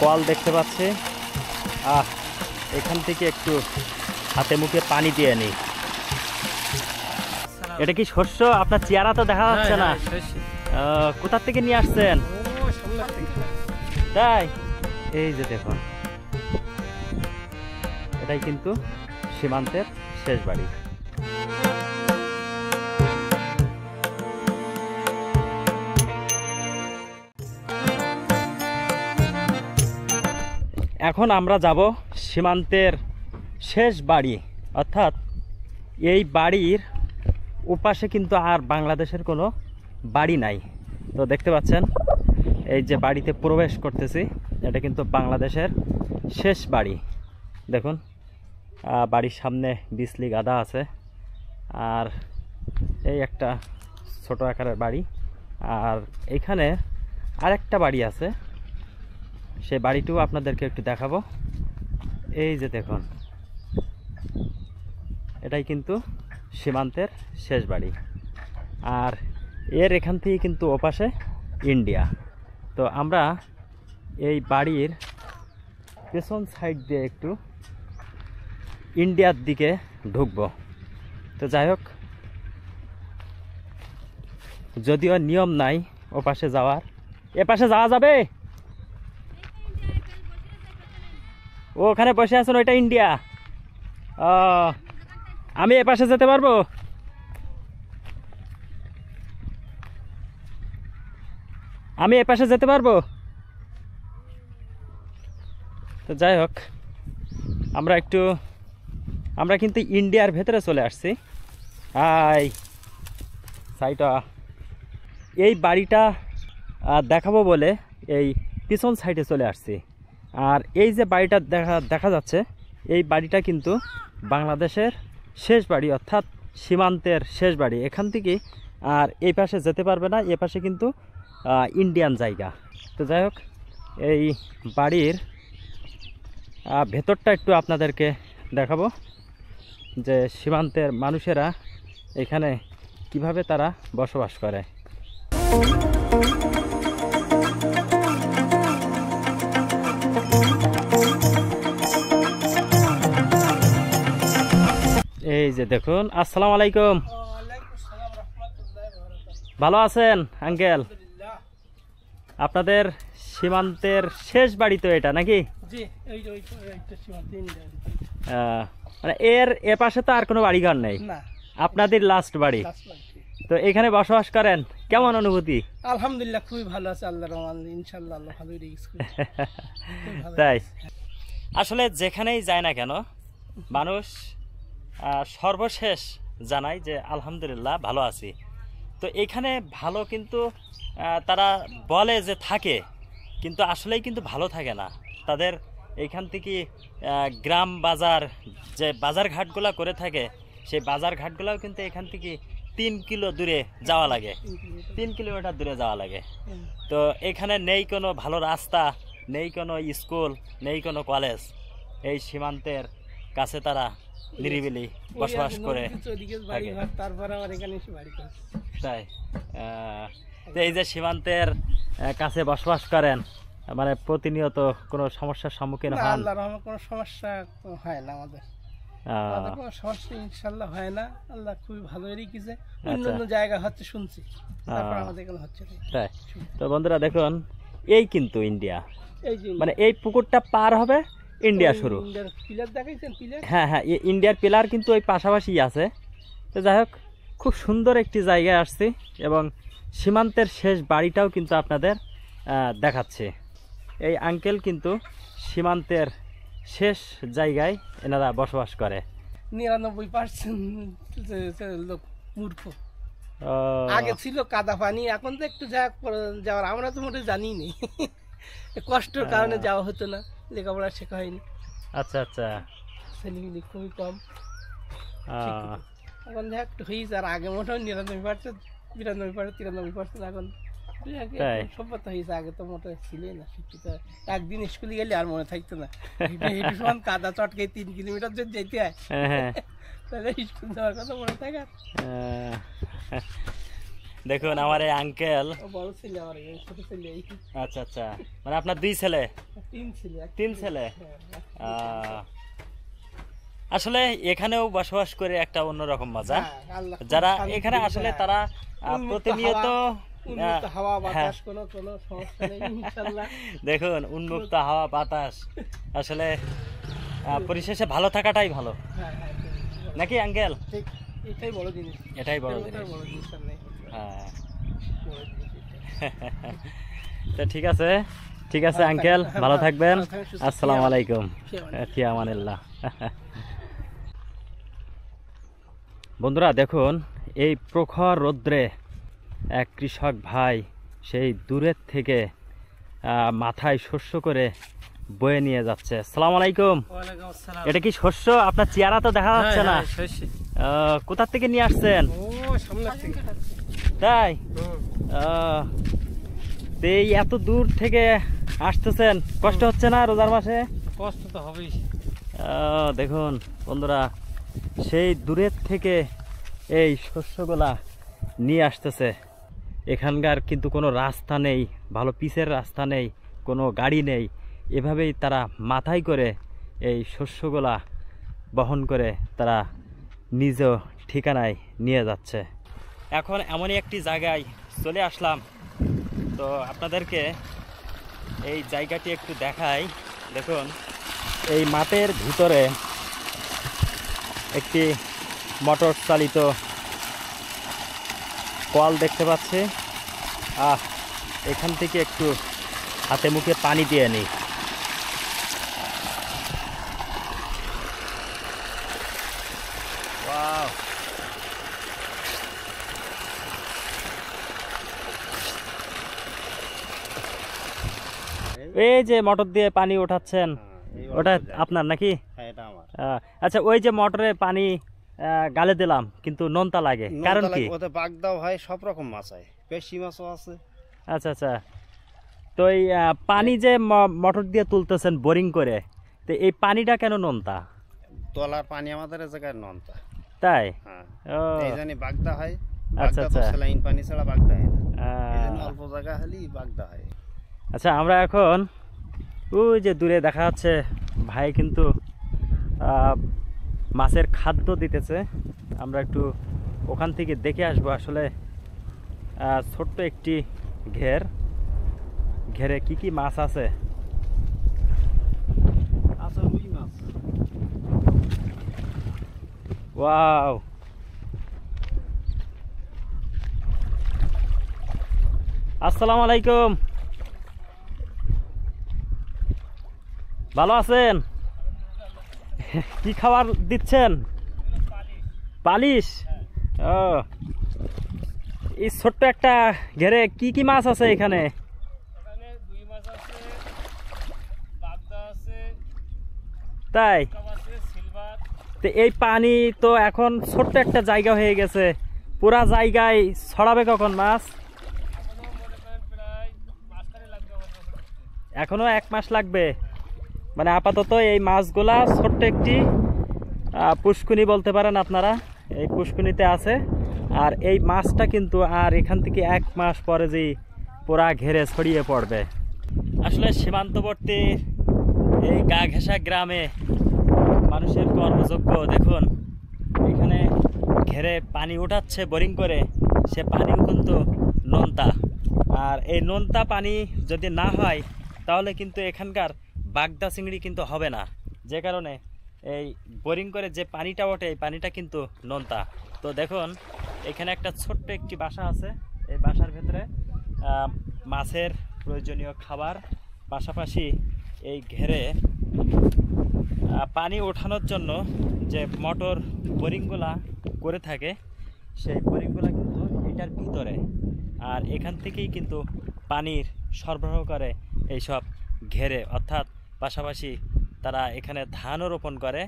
Call দেখতে পাচ্ছি। এখান থেকে একটু হাতে মুখে পানি দিয়ে নিই। এটা কি শস্য? আপনার চেহারা তো দেখা যাচ্ছে না। কোথা থেকে নিয়ে আসছেন? তাই, এই যে দেখুন, এটাই কিন্তু সীমান্তের শেষ বাড়ি। এখন আমরা যাব সীমান্তের শেষ বাড়ি, অর্থাৎ এই বাড়ির ওপাশে কিন্তু আর বাংলাদেশের কোনো বাড়ি নাই। তো দেখতে পাচ্ছেন এই যে বাড়িতে প্রবেশ করতেছি, এটা কিন্তু বাংলাদেশের শেষ বাড়ি। দেখুন, বাড়ির সামনে বিজলি গাদা আছে, আর এই একটা ছোট আকারের বাড়ি, আর এখানে আরেকটা বাড়ি আছে, সেই বাড়িটিও আপনাদেরকে একটু দেখাবো। এই যে দেখুন, এটাই কিন্তু সীমান্তের শেষ বাড়ি, আর এর এখান থেকে কিন্তু ওপাশে ইন্ডিয়া। তো আমরা এই বাড়ির পেছন সাইড দিয়ে একটু ইন্ডিয়ার দিকে ঢুকবো। তো যাই হোক, যদিও নিয়ম নাই ওপাশে যাওয়ার। এপাশে যাওয়া যাবে? ওখানে বসে আছেন, ওইটা ইন্ডিয়া। আমি এপাশে যেতে পারবো? আমি এপাশে যেতে পারবো? তো যাই হোক, আমরা কিন্তু ইন্ডিয়ার ভেতরে চলে আসছি। সাইটা এই বাড়িটা দেখাবো বলে এই পিছন সাইডে চলে আসছি। আর এই যে বাড়িটা দেখা যাচ্ছে, এই বাড়িটা কিন্তু বাংলাদেশের শেষ বাড়ি, অর্থাৎ সীমান্তের শেষ বাড়ি। এখান থেকে আর এই পাশে যেতে পারবে না, এ পাশে কিন্তু ইন্ডিয়ান জায়গা। তো যাই হোক, এই বাড়ির ভেতরটা একটু আপনাদেরকে দেখাবো, যে সীমান্তের মানুষেরা এখানে কিভাবে তারা বসবাস করে। এই যে দেখুন, আসসালামু আলাইকুম। ভালো আছেন আঙ্কেল? আপনাদের সীমান্তের শেষ বাড়ি তো এটা নাকি? মানে এর এপাশে তো আর কোনো বাড়িঘর নেই, আপনাদের লাস্ট বাড়ি। তো এখানে বসবাস করেন, কেমন অনুভূতি? আলহামদুলিল্লাহ, খুবই ভালো আছে, আল্লাহর রহমতে ইনশাআল্লাহ আল্লাহ ভালোই রেখেছে। তাই, আসলে যেখানেই যায় না কেন মানুষ সর্বশেষ জানায় যে আলহামদুলিল্লাহ ভালো আছি। তো এখানে ভালো কিন্তু তারা বলে যে থাকে, কিন্তু আসলেই কিন্তু ভালো থাকে না। তাদের এইখান থেকে গ্রাম বাজার, যে বাজার ঘাটগুলো করে থাকে, সেই বাজার ঘাটগুলোও কিন্তু এখান থেকে 3 কিলো দূরে যাওয়া লাগে, 3 কিলোমিটার দূরে যাওয়া লাগে। তো এখানে নেই কোনো ভালো রাস্তা, নেই কোনো স্কুল, নেই কোনো কলেজ। এই সীমান্তের কাছে তারা নিরিবিলি বসবাস করে। তাই, তো এই যে সীমান্তের কাছে বসবাস করেন, মানে প্রতিনিয়ত কোনো সমস্যার সম্মুখীন হন? আল্লাহর রহমতে কোনো সমস্যা হয় না আমাদের, কোনো সমস্যা ইনশাআল্লাহ হয় না। আল্লাহ খুবই ভালো রেখেছে। অন্য জায়গা হচ্ছে শুনছি, তারপর আমাদের এখানে হচ্ছে না। তাই, তো বন্ধুরা দেখুন, এই কিন্তু ইন্ডিয়া, মানে এই পুকুরটা পার হবে ইন্ডিয়া শুরু। হ্যাঁ হ্যাঁ, ইন্ডিয়ার পিলার কিন্তু ওই পাশাপাশি আছে। তো যাই হোক, খুব সুন্দর একটি জায়গায় আসছি, এবং সীমান্তের শেষ বাড়িটাও কিন্তু আপনাদের দেখাচ্ছে। এই আঙ্কেল কিন্তু সীমান্তের শেষ জায়গায় এনারা বসবাস করে। 99% লোক মূর্খ। আগে ছিল কাদা পানি, এখন তো একটু যাওয়ার আমরা তো মোটে জানি নি। কষ্টের কারণে যাওয়া হতো না, লেখাপড়া শেখা হয়নি। আচ্ছা আচ্ছা, ছেলেগুলি খুবই কম। এখন যা একটু হয়েছে, আর আগে মোটামুটি 99%, 92%, 93%। এখন সভ্যতা হয়েছে, আগে তো মোটে ছিলই না শিক্ষিত। একদিন স্কুলে গেলে আর মনে থাকতো না, কাদা চটকে 3 কিলোমিটার যদি যেতে হয়, তাহলে স্কুল যাওয়ার কথা মনে থাকে। দেখুন আমার এই আঙ্কেল। ও বড় ছেলে, আমার এই ছোট ছেলে এই। আচ্ছা আচ্ছা, মানে আপনার 2 ছেলে? 3 ছেলে। 3 ছেলে। হ্যাঁ, আসলে এখানেও বসবাস করে একটা অন্যরকম মজা। আল্লাহ যারা এখানে আসলে তারা প্রতিনিয়ত উন্মুক্ত হাওয়া বাতাস, কোনো সমস্যা নেই ইনশাআল্লাহ। দেখুন উন্মুক্ত হাওয়া বাতাস, আসলে পরিশেষে ভালো থাকাটাই ভালো, হ্যাঁ হ্যাঁ, নাকি আঙ্কেল? ঠিক, এটাই বড় জিনিস। এটাই বড় এর জিনিস। মধ্যে বড় জিনিস আর নেই। হ্যাঁ, বড় জিনিস এটাই। তো ঠিক আছে, ঠিক আছে আঙ্কেল, ভালো থাকবেন। ভালো থাকবেন, সুস্থ আসসালামু থাকবেন। আলাইকুম। ফিয়ামানিল্লাহ। ফিয়ামানিল্লাহ। বন্ধুরা দেখুন, এই প্রখর রৌদ্রে এক কৃষক ভাই সেই দূরের থেকে মাথায় শস্য করে বয়ে নিয়ে যাচ্ছে। আসসালামু আলাইকুম। ওয়ালাইকুম আসসালাম। এটা কি শস্য? আপনার চেহারা তো দেখা যাচ্ছে না। কোথা থেকে নিয়ে আসছেন? ও সামনে থেকে। তাই? হুম। তো এই এত দূর থেকে আসতেছেন, কষ্ট হচ্ছে না রোজার মাসে? কষ্ট তো হবেই। দেখুন বন্ধুরা, সেই দূরের থেকে এই শস্যগুলা নিয়ে আসতেছে। এখানকার কিন্তু কোনো রাস্তা নেই, ভালো পিচের রাস্তা নেই, কোনো গাড়ি নেই। এভাবেই তারা মাথায় করে এই শস্যগুলা বহন করে তারা নিজ ঠিকানায় নিয়ে যাচ্ছে। এখন এমনই একটি জায়গায় চলে আসলাম, তো আপনাদেরকে এই জায়গাটি একটু দেখাই। দেখুন এই মাঠের ভিতরে একটি মোটর চালিত কল দেখতে পাচ্ছি। এখান থেকে একটু হাতে মুখে পানি দিয়ে নিই। ওয়াও, এই যে মোটর দিয়ে পানি ওঠাচ্ছেন, ওটা আপনার নাকি? হ্যাঁ, এটা আমার। আচ্ছা, ওই যে মোটরে পানি গালে দিলাম কিন্তু নোনতা লাগে, কারণ কি? ওতে বাগদাও হয়, সব রকম মাছ হয়, পেশি মাছও আছে। আচ্ছা আচ্ছা, তো এই পানি যে মোটর দিয়ে তুলতেছেন বোরিং করে, তো এই পানিটা কেন নোনতা? তোলার পানি আমাদের এই জায়গায় নন্তা। তাই? হ্যাঁ, ও এই জন্য বাগদা হয়। আচ্ছা বাগদা তো আচ্ছা। স্যালাইন পানি ছাড়া বাগদা হয় না। এই জন্য আহ, অল্প জায়গা হলেই বাগদা হয়। আচ্ছা, আমরা এখন ওই যে দূরে দেখা যাচ্ছে ভাই কিন্তু মাছের খাদ্য দিতেছে। আমরা একটু ওখান থেকে দেখে আসবো। আসলে ছোট্ট একটি ঘেরে কি কি মাছ আছে। আচ্ছা, রুই মাছ। ওয়াও, আসসালামু আলাইকুম, ভালো আছেন? কি খাবার দিচ্ছেন? পালিশ। ও, এই ছোট্ট একটা ঘেরে কি কি মাছ আছে এখানে? এখানে রুই মাছ আছে, বাগদা আছে, তাই? কাপ আছে, সিলভার। তো এই পানি তো এখন ছোট্ট একটা জায়গা হয়ে গেছে, পুরা জায়গায় ছড়াবে কখন মাছ? এখনো মনে করেন প্রায় মাঝখানে লাগবে আমাদের ওখানে। এখনো 1 মাস লাগবে। মানে আপাতত এই মাছগুলা ছোট্ট একটি পুষ্কুনি বলতে পারেন আপনারা, এই পুষ্কুনিতে আছে। আর এই মাছটা কিন্তু আর এখান থেকে 1 মাস পরে যে পুরা ঘেরে ছড়িয়ে পড়বে। আসলে সীমান্তবর্তী এই গা ঘেঁষা গ্রামে মানুষের কর্মযোগ্য দেখুন, এখানে ঘেরে পানি উঠাচ্ছে বোরিং করে, সে পানিও কিন্তু নোনতা। আর এই নোনতা পানি যদি না হয় তাহলে কিন্তু এখানকার বাগদা চিংড়ি কিন্তু হবে না, যে কারণে এই বোরিং করে যে পানিটা ওঠে এই পানিটা কিন্তু নোনতা। তো দেখুন এখানে একটা ছোট্ট একটি বাসা আছে, এই বাসার ভেতরে মাছের প্রয়োজনীয় খাবার, পাশাপাশি এই ঘেরে পানি ওঠানোর জন্য যে মোটর বোরিংগুলা করে থাকে, সেই বোরিংগুলা কিন্তু এটার ভিতরে। আর এখান থেকেই কিন্তু পানির সরবরাহ করে এইসব ঘেরে, অর্থাৎ পাশাপাশি তারা এখানে ধানও রোপণ করে।